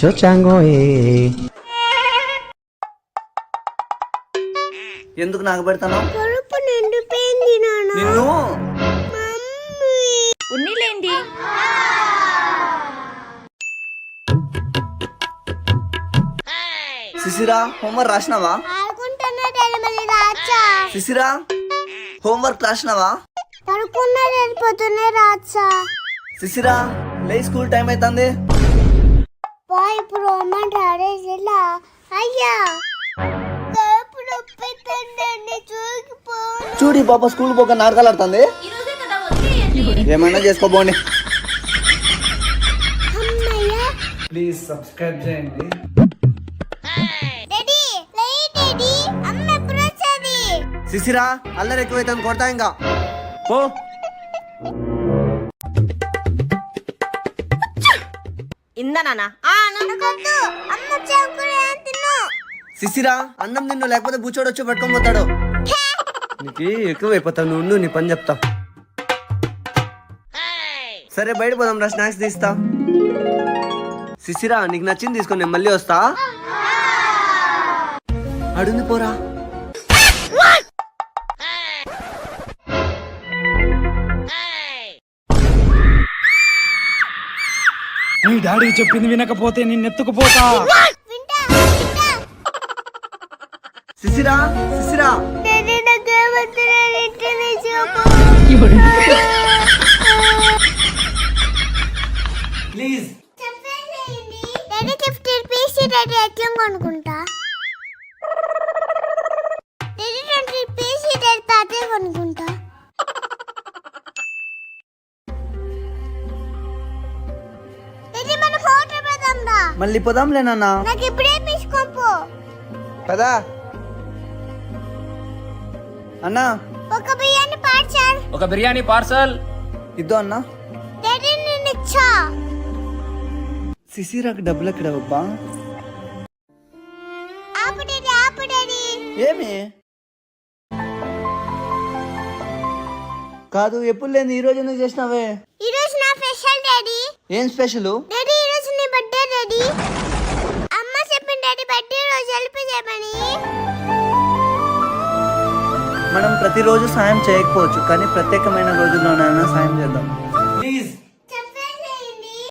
macho chango ఎందుకు నాకు పెడతాను? కడుపు నిండిపోయింది నాన్న. నిన్ను ఉన్నిలేండి. శిశిరా హోంవర్క్ రాసినావా? ఆడుకుంటున్నా డాడీ, మళ్ళీ రాచా. శిశిరా హోంవర్క్ రాసినావా? పడుకున్నా డాడీ, పొద్దున్నే రాచా. శిశిరా లే, స్కూల్ టైం అవుతుంది. ఇప్పుడు అమ్మని రాడేసిలా అయ్యా. కడుపు నొప్పిస్తుందండి, చూగిపో. చూడి పాప స్కూల్ పోక నాటకాలు ఆడుతుంది. ఏమైనా చేసుకోబోండి. అమ్మయ్యా. ప్లీజ్ సబ్స్క్రైబ్ చేయండి. డాడీ లే డాడీ, అమ్మ ఎప్పుడు వచ్చేది? శిశిరా అల్లరి ఎక్కువైతుంది, కొడతా ఇంకా పో. ఇందా నాన్న. నాకొద్దు, అమ్మ చాకురే తిను. శిశిరా అన్నం నిన్ను లేకపోతే బూచోడు వచ్చి పట్టుకొని పోతాడు. నీకు ఎక్కువైపోతావు, నువ్వు ఉండు, నీ పని చెప్తా. సరే బయట పోదాం రా, స్నాక్స్ తీస్తా. శిశిరా నీకు నచ్చింది తీసుకొని నేను మళ్ళీ వస్తా. అడుంది పోరా. నీ డాడీ చెప్పింది వినకపోతే నిన్నెత్తుకుపోతా. వింటా వింటా. శిశిరా శిశిరా డాడీ నాకు వద్దు, డాడీ ఇంటిని చూపు. ప్లీజ్. చెప్పేసేయండి. డాడీ 50 రూపీస్ డాడీ ఎట్లా కొనుక్కుంటా? డాడీ 20 రూపీస్ డాడీ తాతే కొనుక్కుంటా. డాడీ మన ఫోటో పెడదాం రా. మళ్ళీ పోదాంలే నాన్న. నాకు ఇప్పుడే తీసుకోపో. కదా అన్నా, ఒక బిర్యానీ పార్సల్. ఒక బిర్యానీ పార్సల్. ఇద్దు అన్నా. డాడీ నేను ఇచ్చా. శిశిరాకి డబ్బులు ఎక్కడ అబ్బా? ఆపు డాడీ, ఆపు డాడీ. ఏమి కాదు, ఎప్పుడు లేదు ఈ రోజు ఎందుకు చేసినావే? ఈ రోజు నా స్పెషల్ డాడీ. ఏం స్పెషల్? డాడీ ఈ రోజు నీ బర్త్డే డాడీ. అమ్మ చెప్పింది డాడీ బర్త్డే రోజు హెల్ప్ చేయమని. మనం ప్రతిరోజు సాయం చేయకపోవచ్చు, కానీ ప్రత్యేకమైన రోజుల్లోనైనా సాయం చేద్దాం.